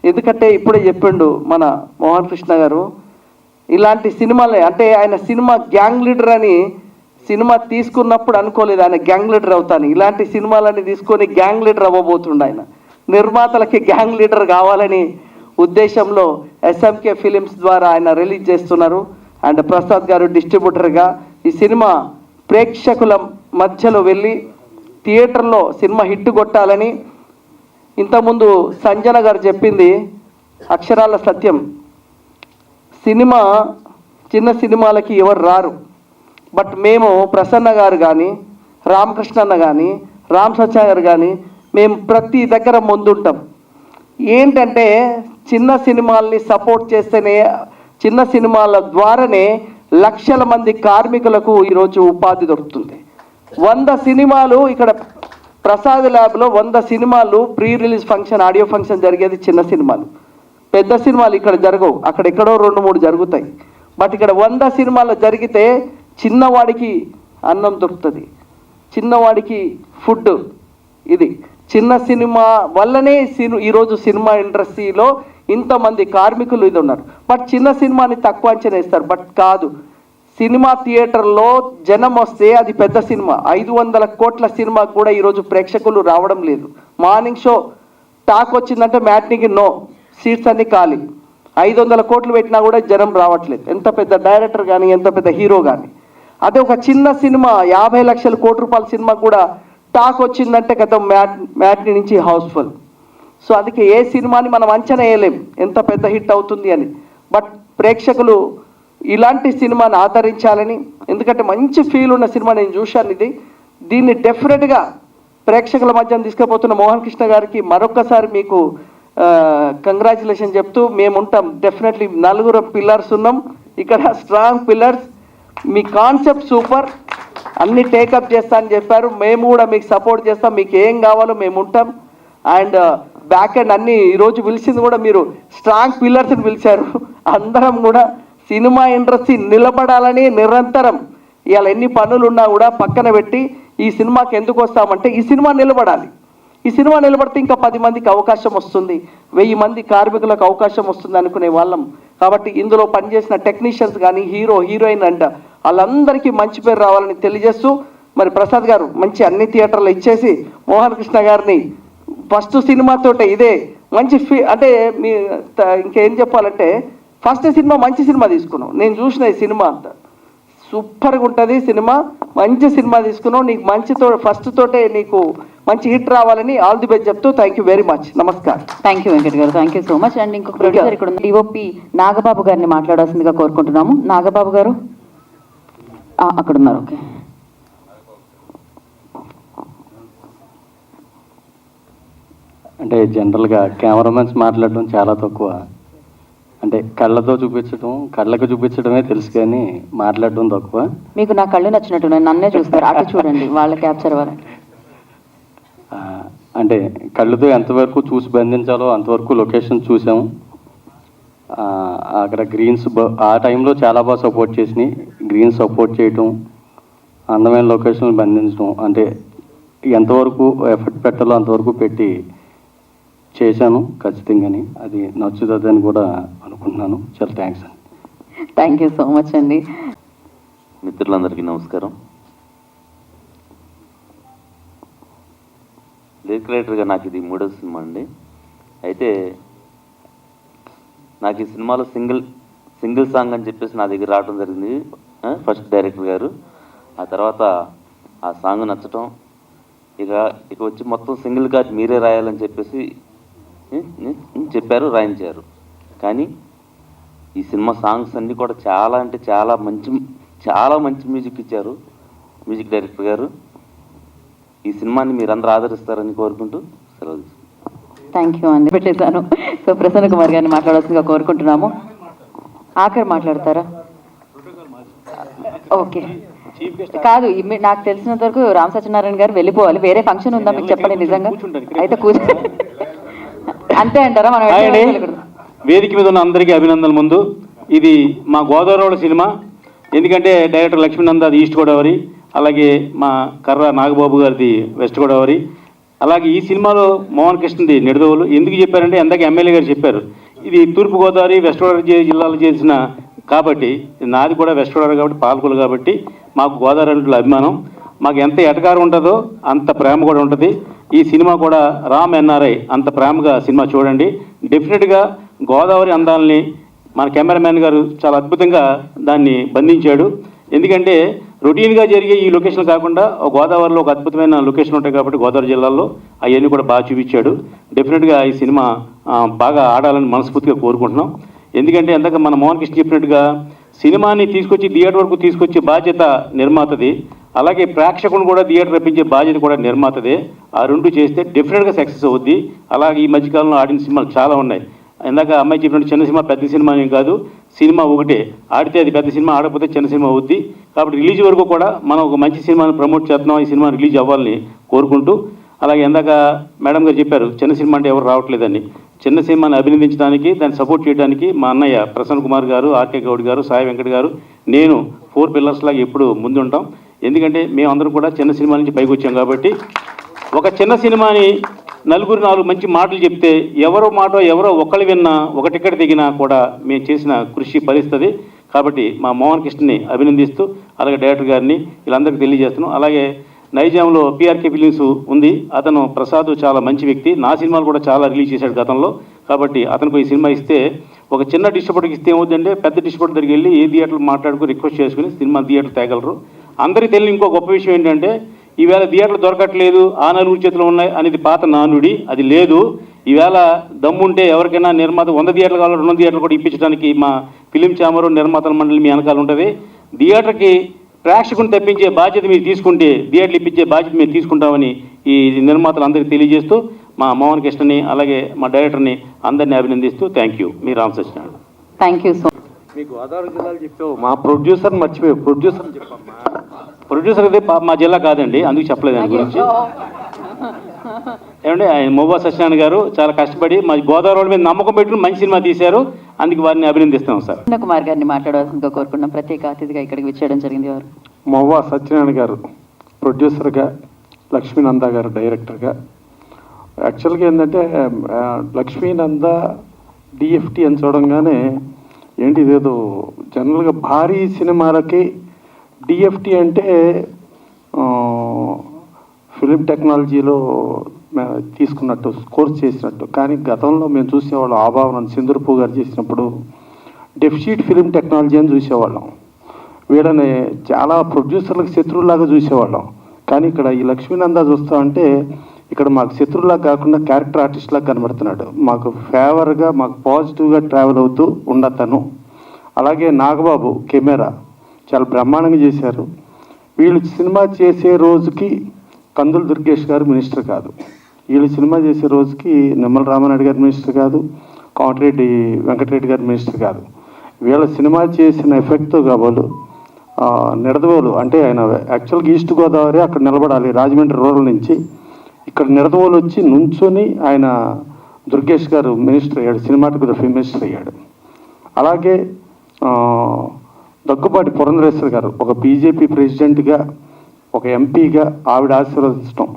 ఎందుకంటే ఇప్పుడే చెప్పిండు మన మోహన్ కృష్ణ గారు, ఇలాంటి సినిమాలే అంటే ఆయన సినిమా గ్యాంగ్ లీడర్ అని సినిమా తీసుకున్నప్పుడు అనుకోలేదు ఆయన గ్యాంగ్ లీడర్ అవుతాను. ఇలాంటి సినిమాలని తీసుకొని గ్యాంగ్ లీడర్ అవ్వబోతుండే ఆయన. నిర్మాతలకి గ్యాంగ్ లీడర్ కావాలని ఉద్దేశంలో ఎస్ఎంకే ఫిలిమ్స్ ద్వారా ఆయన రిలీజ్ చేస్తున్నారు. అండ్ ప్రసాద్ గారు డిస్ట్రిబ్యూటర్గా ఈ సినిమా ప్రేక్షకుల మధ్యలో వెళ్ళి థియేటర్లో సినిమా హిట్ కొట్టాలని. ఇంతకుముందు సంజన గారు చెప్పింది అక్షరాల సత్యం. సినిమా చిన్న సినిమాలకి ఎవరు రారు, బట్ మేము ప్రసన్న గారు కానీ రామకృష్ణ అన్న కానీ రామ్ సత్య గారు కానీ మేము ప్రతి దగ్గర ముందుంటాం. ఏంటంటే చిన్న సినిమాల్ని సపోర్ట్ చేస్తేనే, చిన్న సినిమాల ద్వారానే లక్షల మంది కార్మికులకు ఈరోజు ఉపాధి దొరుకుతుంది. 100 సినిమాలు ఇక్కడ ప్రసాద్ ల్యాబ్లో 100 సినిమాలు pre release function, audio function జరిగేది చిన్న సినిమాలు. పెద్ద సినిమాలు ఇక్కడ జరగవు, అక్కడెక్కడో 2-3 జరుగుతాయి. బట్ ఇక్కడ 100 సినిమాలు జరిగితే చిన్నవాడికి అన్నం దొరుకుతుంది, చిన్నవాడికి ఫుడ్. ఇది చిన్న సినిమా వల్లనే ఈరోజు సినిమా ఇండస్ట్రీలో ఇంతమంది కార్మికులు ఇది ఉన్నారు. బట్ చిన్న సినిమాని తక్కువ అంచనా వేస్తారు, బట్ కాదు. సినిమా థియేటర్లో జనం వస్తే అది పెద్ద సినిమా. 500 కోట్ల సినిమాకు కూడా ఈరోజు ప్రేక్షకులు రావడం లేదు. మార్నింగ్ షో టాక్ వచ్చిందంటే మ్యాట్నీకి నో, సీట్స్ అన్నీ ఖాళీ. 500 కోట్లు పెట్టినా కూడా జనం రావట్లేదు, ఎంత పెద్ద డైరెక్టర్ కానీ ఎంత పెద్ద హీరో కానీ. అదే ఒక చిన్న సినిమా 50 లక్షల కోటి రూపాయల సినిమా కూడా టాక్ వచ్చిందంటే గత మ్యాట్ని నుంచి హౌస్ఫుల్. సో అందుకే ఏ సినిమాని మనం అంచనా వేయలేం ఎంత పెద్ద హిట్ అవుతుంది అని. బట్ ప్రేక్షకులు ఇలాంటి సినిమాని ఆదరించాలని, ఎందుకంటే మంచి ఫీల్ ఉన్న సినిమా నేను చూశాను. దీన్ని డెఫినెట్గా ప్రేక్షకుల మధ్య తీసుకుపోతున్న మోహన్ కృష్ణ గారికి మరొక్కసారి మీకు కంగ్రాచులేషన్ చెప్తూ మేము ఉంటాం. డెఫినెట్లీ 4 పిల్లర్స్ ఉన్నాం ఇక్కడ, స్ట్రాంగ్ పిల్లర్స్. మీ కాన్సెప్ట్ సూపర్, అన్ని టేకప్ చేస్తా అని చెప్పారు. మేము కూడా మీకు సపోర్ట్ చేస్తాం, మీకు ఏం కావాలో మేము ఉంటాం. అండ్ బ్యాక్ అండ్ అన్ని ఈరోజు పిలిచింది కూడా మీరు స్ట్రాంగ్ పిల్లర్స్ని పిలిచారు. అందరం కూడా సినిమా ఇండస్ట్రీ నిలబడాలని నిరంతరం ఇవాళ ఎన్ని పనులు ఉన్నా కూడా పక్కన పెట్టి ఈ సినిమాకి ఎందుకు వస్తామంటే ఈ సినిమా నిలబడాలి. ఈ సినిమా నిలబడితే ఇంకా 10 మందికి అవకాశం వస్తుంది, 1000 మంది కార్మికులకు అవకాశం వస్తుంది అనుకునే వాళ్ళం. కాబట్టి ఇందులో పనిచేసిన టెక్నీషియన్స్ కానీ హీరో హీరోయిన్ అంట వాళ్ళందరికీ మంచి పేరు రావాలని తెలియజేస్తూ, మరి ప్రసాద్ గారు మంచి అన్ని థియేటర్లు ఇచ్చేసి మోహన్ కృష్ణ గారిని ఫస్ట్ సినిమాతోటే ఇదే మంచి అంటే మీ ఇంకేం చెప్పాలంటే ఫస్ట్ సినిమా మంచి సినిమా తీసుకున్నావు. నేను చూసిన ఈ సినిమా అంతా సూపర్గా ఉంటుంది సినిమా, మంచి సినిమా తీసుకున్నావు. నీకు ఫస్ట్ తోటే నీకు మంచి హిట్ రావాలని ఆల్ ది బెస్ట్ చెప్తూ థ్యాంక్ యూ వెరీ మచ్. నమస్కారం. థ్యాంక్ యూ వెంకట్ గారు, thank you so much. And ఇంకొక ప్రొడ్యూసర్ ఇక్కడ డిఓపి నాగబాబు గారిని మాట్లాడాల్సిందిగా కోరుకుంటున్నాము. నాగబాబు గారు అక్కడ ఉన్నారు. ఓకే. అంటే జనరల్గా కెమెరామెన్స్ మాట్లాడడం చాలా తక్కువ. అంటే కళ్ళతో చూపించడం, కళ్ళకు చూపించడమే తెలుసు కానీ మాట్లాడడం తక్కువ. మీకు నా కళ్ళు నచ్చినట్టు నన్నే చూస్తారు, అటు చూడండి, వాళ్ళ క్యాప్చర్ అవ్వాలంటే. అంటే కళ్ళతో ఎంతవరకు చూసి బంధించాలో అంతవరకు లొకేషన్ చూసాము. అక్కడ గ్రీన్స్ ఆ టైంలో చాలా బాగా సపోర్ట్ చేసినాయి. గ్రీన్స్ సపోర్ట్ చేయటం, అందమైన లొకేషన్ బంధించడం, అంటే ఎంతవరకు ఎఫర్ట్ పెట్టాలో అంతవరకు పెట్టి చేశాను ఖచ్చితంగాని. అది నచ్చుతుందని కూడా అనుకుంటున్నాను. చాలా థ్యాంక్స్ అండి. థ్యాంక్ యూ సో మచ్ అండి. మిత్రులందరికీ నమస్కారం. లిరిక్ రైటర్గా నాకు ఇది 3వ సినిమా అండి. అయితే నాకు ఈ సినిమాలో సింగిల్ సాంగ్ అని చెప్పేసి నా దగ్గర రావడం జరిగింది ఫస్ట్ డైరెక్టర్ గారు. ఆ తర్వాత ఆ సాంగ్ నచ్చటం, ఇక వచ్చి మొత్తం సింగిల్గా మీరే రాయాలని చెప్పేసి చెప్పారు, రాయించారు. కానీ ఈ సినిమా సాంగ్స్ అన్నీ కూడా చాలా అంటే చాలా మంచి మ్యూజిక్ ఇచ్చారు మ్యూజిక్ డైరెక్టర్ గారు. ఈ సినిమాని మీరందరూ ఆదరిస్తారని కోరుకుంటూ సెలవు. థ్యాంక్ యూ అండి. పెట్టేశాను. సో ప్రసన్న కుమార్ గారిని మాట్లాడాల్సిందిగా కోరుకుంటున్నాము. ఆఖరి మాట్లాడతారా? ఓకే. కాదు, నాకు తెలిసినంత వరకు రామ్ సత్యనారాయణ గారు వెళ్ళిపోవాలి. వేరే ఫంక్షన్ ఉందా మీకు చెప్పండి. నిజంగా అయితే అంతే అంటారా? మనం వేదిక మీద ఉన్న అందరికీ అభినందనలు. ముందు ఇది మా గోదావరి సినిమా, ఎందుకంటే డైరెక్టర్ లక్ష్మీనంద అది ఈస్ట్ గోదావరి, అలాగే మా కర్ర నాగబాబు గారిది వెస్ట్ గోదావరి. అలాగే ఈ సినిమాలో మోహన్ కృష్ణది నిడదవోలు. ఎందుకు చెప్పారంటే ఇందాక ఎమ్మెల్యే గారు చెప్పారు, ఇది తూర్పు గోదావరి వెస్ట్ గోదావరి జిల్లాలో చేసిన కాబట్టి, నాది కూడా వెస్ట్ గోదావరి కాబట్టి పాలకులు కాబట్టి మాకు గోదావరి అంటే అభిమానం. మాకు ఎంత ఎటకారం ఉంటుందో అంత ప్రేమ కూడా ఉంటుంది. ఈ సినిమా కూడా రామ్ ఎన్ఆర్ఐ అంత ప్రేమగా సినిమా చూడండి. డెఫినెట్గా గోదావరి అందాలని మన కెమెరామ్యాన్ గారు చాలా అద్భుతంగా దాన్ని బంధించాడు. ఎందుకంటే రొటీన్గా జరిగే ఈ లొకేషన్ కాకుండా గోదావరిలో ఒక అద్భుతమైన లొకేషన్ ఉంటాయి కాబట్టి గోదావరి జిల్లాలో అవన్నీ కూడా బాగా చూపించాడు. డెఫినెట్గా ఈ సినిమా బాగా ఆడాలని మనస్ఫూర్తిగా కోరుకుంటున్నాం. ఎందుకంటే ఎందాక మన మోహన్ కృష్ణ చెప్పినట్టుగా సినిమాని తీసుకొచ్చి థియేటర్ వరకు తీసుకొచ్చే బాధ్యత నిర్మాతది, అలాగే ప్రేక్షకులను కూడా థియేటర్ రప్పించే బాధ్యత కూడా నిర్మాతదే. ఆ రెండు చేస్తే డెఫినెట్గా సక్సెస్ అవుద్ది. అలాగే ఈ మధ్యకాలంలో ఆడిన సినిమాలు చాలా ఉన్నాయి. ఇందాక అమ్మాయి చెప్పినట్టు చిన్న సినిమా పెద్ద సినిమా ఏం కాదు, సినిమా ఒకటే. ఆడితే అది పెద్ద సినిమా, ఆడకపోతే చిన్న సినిమా అవుద్ది. కాబట్టి రిలీజ్ వరకు కూడా మనం ఒక మంచి సినిమాని ప్రమోట్ చేస్తున్నాం, ఈ సినిమా రిలీజ్ అవ్వాలని కోరుకుంటూ. అలాగే ఇందాక మేడం గారు చెప్పారు చిన్న సినిమా అంటే ఎవరు రావట్లేదని. చిన్న సినిమాని అభినందించడానికి, దాన్ని సపోర్ట్ చేయడానికి మా అన్నయ్య ప్రసన్న కుమార్ గారు, ఆర్కే గౌడ్ గారు, సాయి వెంకట్ గారు, నేను 4 పిల్లర్స్ లాగా ఎప్పుడు ముందు ఉంటాం. ఎందుకంటే మేమందరం కూడా చిన్న సినిమా నుంచి పైకి వచ్చాం కాబట్టి ఒక చిన్న సినిమాని నలుగురు 4 మంచి మాటలు చెప్తే ఎవరో మాట ఎవరో ఒకళ్ళు విన్నా ఒక టికెట్ దిగినా కూడా మేము చేసిన కృషి ఫలిస్తుంది. కాబట్టి మా మోహన్ కృష్ణని అభినందిస్తూ అలాగే డైరెక్టర్ గారిని వీళ్ళందరికీ తెలియజేస్తున్నాం. అలాగే నైజాంలో పిఆర్కే ఫిలిమ్స్ ఉంది, అతను ప్రసాద్ చాలా మంచి వ్యక్తి. నా సినిమాలు కూడా చాలా రిలీజ్ చేశాడు గతంలో. కాబట్టి అతనికి ఈ సినిమా ఇస్తే ఒక చిన్న డిస్ట్రిబ్యూటర్కి ఇస్తే ఏమవుతుందంటే పెద్ద డిస్ట్రిబ్యూటర్ దగ్గరికి వెళ్ళి ఏ థియేటర్లు మాట్లాడుకుని రిక్వెస్ట్ చేసుకుని సినిమా థియేటర్ తేగలరు. అందరికీ తెలియని ఇంకో గొప్ప విషయం ఏంటంటే ఈవేళ థియేటర్లు దొరకట్లేదు, ఆ నలుగురు చేతులు ఉన్నాయి అనేది పాత నానుడి. అది లేదు. ఈవేళ దమ్ముంటే ఎవరికైనా నిర్మాత 100 థియేటర్లు కావాలో 200 థియేటర్లు కూడా ఇప్పించడానికి మా ఫిలిం ఛాంబరు నిర్మాతల మండలి మీ వెనకాల ఉంటుంది. థియేటర్కి ప్రేక్షకుని తెప్పించే బాధ్యత మీరు తీసుకుంటే థియేటర్లు ఇప్పించే బాధ్యత మీరు తీసుకుంటామని ఈ నిర్మాతలు అందరికీ తెలియజేస్తూ మా మోహన్ కృష్ణని అలాగే మా డైరెక్టర్ని అందరినీ అభినందిస్తూ థ్యాంక్ యూ. మీ Ram Satyanarayana. Thank you so మీ గోదావరి జిల్లాలు చెప్పావు, మా ప్రొడ్యూసర్ మర్చిపోయావు. ప్రొడ్యూసర్ చెప్పమ్మా. ప్రొడ్యూసర్ అయితే మా జిల్లా కాదండి, అందుకు చెప్పలేదు దాని గురించి. ఏమంటే ఆయన మొవ్వా సత్యనారాయణ గారు చాలా కష్టపడి మా గోదావరి మీద నమ్మకం పెట్టుకుని మంచి సినిమా తీశారు. అందుకు వారిని అభినందిస్తున్నాం సార్. కుమార్ గారిని మాట్లాడవలసిందిగా కోరుకున్నాం. ప్రత్యేక అతిథిగా ఇక్కడికి విచ్చేయడం జరిగింది. వారు మొవ్వా సత్యనారాయణ గారు ప్రొడ్యూసర్గా, లక్ష్మీనంద గారు డైరెక్టర్గా. యాక్చువల్గా ఏంటంటే లక్ష్మీనంద డిఎఫ్టి అని చూడంగానే ఏంటి ఇదేదో జనరల్గా భారీ సినిమాలకి డిఎఫ్టి అంటే ఫిలిం టెక్నాలజీలో తీసుకున్నట్టు, కోర్స్ చేసినట్టు. కానీ గతంలో మేము చూసేవాళ్ళం ఆభావనం సింధూర్పూ గారు చేసినప్పుడు డెఫిషిట్ ఫిలిం టెక్నాలజీ అని చూసేవాళ్ళం. వీళ్ళని చాలా ప్రొడ్యూసర్లకు శత్రువులాగా చూసేవాళ్ళం. కానీ ఇక్కడ ఈ లక్ష్మీనంద చూస్తామంటే ఇక్కడ మాకు శత్రువులా కాకుండా క్యారెక్టర్ ఆర్టిస్ట్లా కనబడుతున్నాడు. మాకు ఫేవర్గా, మాకు పాజిటివ్గా ట్రావెల్ అవుతూ ఉండతను. అలాగే నాగబాబు కెమెరా చాలా బ్రహ్మాండంగా చేశారు. వీళ్ళు సినిమా చేసే రోజుకి కందుల దుర్గేష్ గారు మినిస్టర్ కాదు, వీళ్ళు సినిమా చేసే రోజుకి నిమ్మల రామారెడ్డి గారు మినిస్టర్ కాదు, కోమటిరెడ్డి వెంకటరెడ్డి గారు మినిస్టర్ కాదు. వీళ్ళ సినిమా చేసిన ఎఫెక్ట్తో కాబోలు నిడదవోలు అంటే ఆయన యాక్చువల్గా ఈస్ట్ గోదావరి అక్కడ నిలబడాలి రాజమండ్రి రూరల్ నుంచి. ఇక్కడ నిడదవోలు వచ్చి నుంచొని ఆయన దుర్గేష్ గారు మినిస్టర్ అయ్యాడు, సినిమాటోగ్రఫీ మినిస్టర్ అయ్యాడు. అలాగే దగ్గుబాటి పురంధరేశ్వరి గారు ఒక బీజేపీ ప్రెసిడెంట్గా, ఒక ఎంపీగా ఆవిడ ఆశీర్వదించడం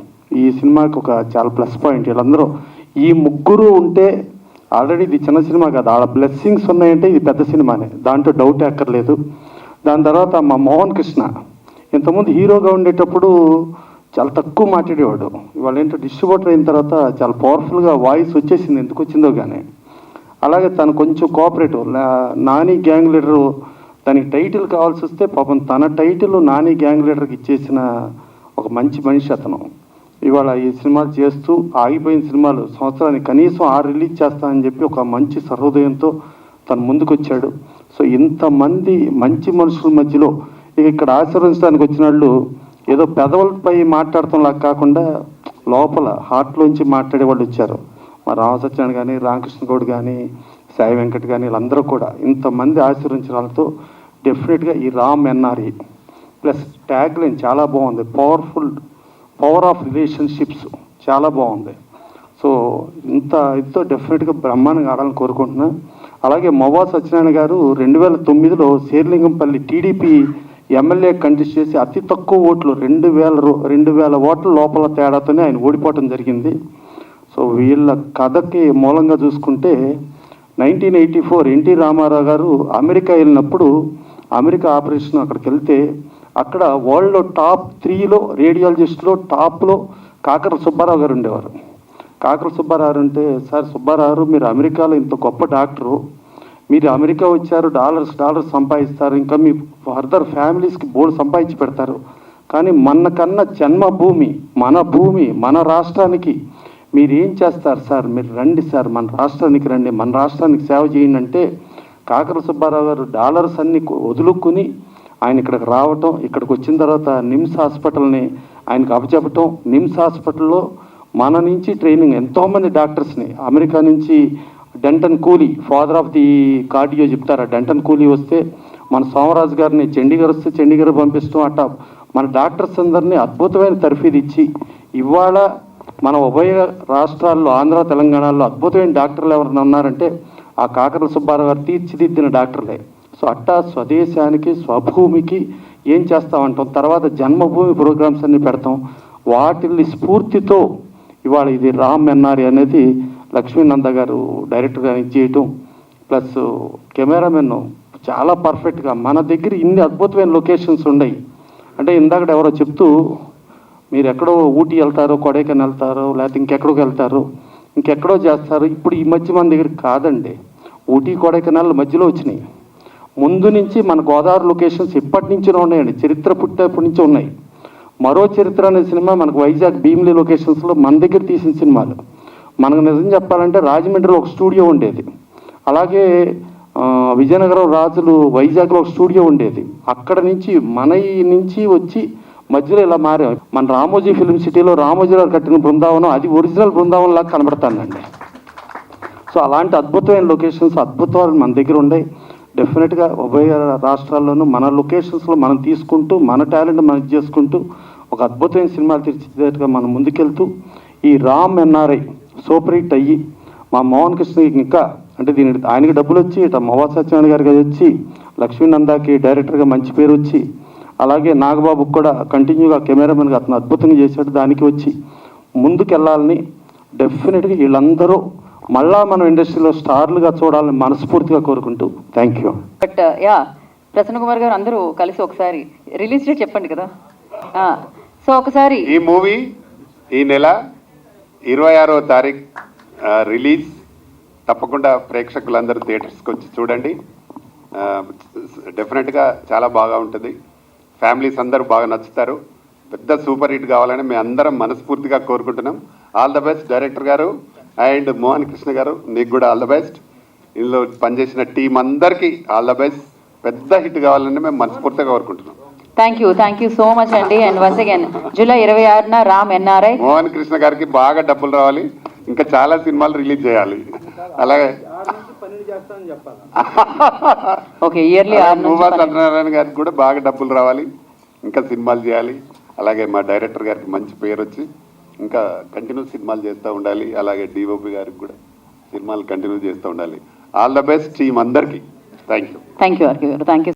ఈ సినిమాకి ఒక చాలా ప్లస్ పాయింట్. వీళ్ళందరూ ఈ ముగ్గురు ఉంటే ఆల్రెడీ ఇది చిన్న సినిమా కాదు, ఆడ బ్లెస్సింగ్స్ ఉన్నాయంటే ఇది పెద్ద సినిమానే, దాంట్లో డౌట్ ఎక్కర్లేదు. దాని తర్వాత మా మోహన్ కృష్ణ ఇంతకుముందు హీరోగా ఉండేటప్పుడు చాలా తక్కువ మాట్లాడేవాడు. ఇవాళ ఏంటో డిస్ట్రిబ్యూటర్ అయిన తర్వాత చాలా పవర్ఫుల్గా వాయిస్ వచ్చేసింది, ఎందుకు వచ్చిందో కానీ. అలాగే తను కొంచెం కోఆపరేటివ్. నాని గ్యాంగ్ లీడరు దానికి టైటిల్ కావాల్సి వస్తే పాపం తన టైటిల్ నాని గ్యాంగ్ లీడర్కి ఇచ్చేసిన ఒక మంచి మనిషి అతను. ఇవాళ ఈ సినిమాలు చేస్తూ ఆగిపోయిన సినిమాలు సంవత్సరానికి కనీసం 6 రిలీజ్ చేస్తానని చెప్పి ఒక మంచి సహృదయంతో తను ముందుకు వచ్చాడు. సో ఇంతమంది మంచి మనుషుల మధ్యలో ఇక్కడ ఆశీర్వదించడానికి వచ్చిన వాళ్ళు ఏదో పెదవులపై మాట్లాడటంలా కాకుండా లోపల హార్ట్లోంచి మాట్లాడే వాళ్ళు వచ్చారు. మా రామసత్యనారాయణ కానీ, రామకృష్ణ గౌడ్ కానీ, సాయి వెంకట్ కానీ వీళ్ళందరూ కూడా ఇంతమంది ఆశీర్వదించిన వాళ్ళతో డెఫినెట్గా ఈ Ram NRE plus tag line చాలా బాగుంది. పవర్ ఆఫ్ రిలేషన్షిప్స్ చాలా బాగుంది. సో ఇంతో డెఫినెట్గా బ్రహ్మాండంగా ఆడాలని కోరుకుంటున్నాను. అలాగే మొవ్వా సత్యనారాయణ గారు 2009లో శేర్లింగంపల్లి టీడీపీ ఎమ్మెల్యే కంటెస్ట్ చేసి అతి తక్కువ ఓట్లు 2000 ఓట్ల లోపల తేడాతోనే ఆయన ఓడిపోవటం జరిగింది. సో వీళ్ళ కథకి మూలంగా చూసుకుంటే 1984 ఎన్టీ రామారావు గారు అమెరికా వెళ్ళినప్పుడు అమెరికా ఆపరేషన్ అక్కడికి వెళ్తే అక్కడ వరల్డ్లో టాప్ 3లో రేడియాలజిస్ట్లో టాప్లో కాకర సుబ్బారావు గారు ఉండేవారు. కాకర సుబ్బారావు అంటే, సార్ సుబ్బారావు మీరు అమెరికాలో ఇంత గొప్ప డాక్టరు, మీరు అమెరికా వచ్చారు, డాలర్స్ సంపాదిస్తారు, ఇంకా మీ ఫర్దర్ ఫ్యామిలీస్కి బోర్డు సంపాదించి పెడతారు. కానీ మనకన్నా జన్మభూమి మన భూమి మన రాష్ట్రానికి మీరు ఏం చేస్తారు సార్, మీరు రండి సార్, మన రాష్ట్రానికి రండి, మన రాష్ట్రానికి సేవ చేయండి అంటే కాకర సుబ్బారావు గారు డాలర్స్ అన్ని వదులుకుని ఆయన ఇక్కడికి రావటం, ఇక్కడికి వచ్చిన తర్వాత నిమ్స్ హాస్పిటల్ని ఆయనకు అప్పచెప్పటం. నిమ్స్ హాస్పిటల్లో మన నుంచి ట్రైనింగ్ ఎంతోమంది డాక్టర్స్ని అమెరికా నుంచి డెంటన్ కూలీ, ఫాదర్ ఆఫ్ ది కార్డియో చెప్తారు, డెంటన్ కూలీ వస్తే మన సోమరాజు గారిని చండీగఢ్ వస్తే చండీగఢ్ పంపిస్తాం. అట్లా మన డాక్టర్స్ అందరినీ అద్భుతమైన తర్ఫీదు ఇచ్చి ఇవాళ మన ఉభయ రాష్ట్రాల్లో ఆంధ్ర తెలంగాణలో అద్భుతమైన డాక్టర్లు ఎవరైనా ఉన్నారంటే ఆ కాకర సుబ్బారావు గారు తీర్చిదిద్దిన డాక్టర్లే. సో అట్టా స్వదేశానికి స్వభూమికి ఏం చేస్తామంటాం, తర్వాత జన్మభూమి ప్రోగ్రామ్స్ అన్ని పెడతాం. వాటిని స్ఫూర్తితో ఇవాళ ఇది రామ్ ఎన్ఆర్ఈ అనేది లక్ష్మీనంద గారు డైరెక్టర్గా చేయటం, ప్లస్ కెమెరామెన్ చాలా పర్ఫెక్ట్గా. మన దగ్గర ఇన్ని అద్భుతమైన లొకేషన్స్ ఉన్నాయి అంటే ఇందాక ఎవరో చెప్తూ మీరు ఎక్కడో ఊటీ వెళ్తారో, కొడైకెనాల్ వెళ్తారో, లేకపోతే ఇంకెక్కడో చేస్తారు. ఇప్పుడు ఈ మధ్య మన దగ్గర కాదండి, ఊటీ కొడైకెనాల్ మధ్యలో వచ్చినాయి. ముందు నుంచి మన గోదావరి లొకేషన్స్ ఇప్పటి నుంచే ఉన్నాయండి, చరిత్ర పుట్టేప్పటి నుంచి ఉన్నాయి. మరో చరిత్ర అనే సినిమా మనకు వైజాగ్ భీమిలి లొకేషన్స్లో మన దగ్గర తీసిన సినిమాలు. మనకు నిజం చెప్పాలంటే రాజమండ్రిలో ఒక స్టూడియో ఉండేది, అలాగే విజయనగరం రాజులు వైజాగ్లో ఒక స్టూడియో ఉండేది. అక్కడ నుంచి మన ఈ నుంచి వచ్చి మధ్యలో ఇలా మారాం. మన రామోజీ ఫిల్మ్ సిటీలో రామోజీ గారు కట్టిన బృందావనం అది ఒరిజినల్ బృందావనం లాగా కనబడతానండి. సో అలాంటి అద్భుతమైన లొకేషన్స్ అద్భుతాలు మన దగ్గర ఉన్నాయి. డెఫినెట్గా ఉభయ రాష్ట్రాల్లోనూ మన లొకేషన్స్లో మనం తీసుకుంటూ మన టాలెంట్ మనం చేసుకుంటూ ఒక అద్భుతమైన సినిమాలు తీర్చిదిద్దేట్టుగా మనం ముందుకెళ్తూ ఈ రామ్ ఎన్ఆర్ఐ సూపర్ హిట్ అయ్యి మా మోహన్ కృష్ణకి ఇంకా అంటే ఆయనకి డబ్బులు వచ్చి ఇట్లా మొవా సత్యనారాయణ గారికి వచ్చి లక్ష్మీనందాకి డైరెక్టర్గా మంచి పేరు వచ్చి అలాగే నాగబాబుకి కూడా కంటిన్యూగా కెమెరామెన్గా అతను అద్భుతంగా చేశాడు. దానికి వచ్చి ముందుకెళ్ళాలని డెఫినెట్గా వీళ్ళందరూ మళ్ళా మనం ఇండస్ట్రీలో స్టార్లుగా చూడాలని మనస్ఫూర్తిగా కోరుకుంటూ thank you. But yeah Prasanna Kumar గారు అందరూ కలిసి ఒకసారి రిలీజ్ డేట్ చెప్పండి కదా. సో ఒకసారి ఈ మూవీ ఈ నెల 26వ తారీఖు రిలీజ్. తప్పకుండా ప్రేక్షకులందరూ థియేటర్స్కి వచ్చి చూడండి. డెఫినెట్గా చాలా బాగా ఉంటుంది. ఫ్యామిలీస్ అందరూ బాగా నచ్చుతారు. పెద్ద సూపర్ హిట్ కావాలని మేము అందరం మనస్ఫూర్తిగా కోరుకుంటున్నాం. ఆల్ ద బెస్ట్ డైరెక్టర్ గారు అండ్ మోహన్ కృష్ణ గారు, నీకు కూడా ఆల్ ద బెస్ట్. ఇందులో పనిచేసిన టీం అందరికీ ఆల్ ద బెస్ట్. పెద్ద హిట్ కావాలని మేము మనస్ఫూర్తిగా కోరుకుంటున్నాం. థ్యాంక్ యూ సో మచ్ అండి. అండ్ వన్స్ అగైన్ జూలై 26న రామ్ ఎన్ఆర్ఐ. మోహన్ కృష్ణ గారికి బాగా డబ్బులు రావాలి, ఇంకా చాలా సినిమాలు రిలీజ్ చేయాలి. అలాగే ఓకే ఇయర్లీ మూవా సత్యనారాయణ గారికి కూడా బాగా డబ్బులు రావాలి, ఇంకా సినిమాలు చేయాలి. అలాగే మా డైరెక్టర్ గారికి మంచి పేరు వచ్చి ఇంకా కంటిన్యూ సినిమాలు చేస్తూ ఉండాలి. అలాగే డిఓపి గారికి కూడా సినిమాలు కంటిన్యూ చేస్తూ ఉండాలి. ఆల్ ద బెస్ట్ టీం అందరికీ. Thank you. ఆర్కే గారు. Thank you.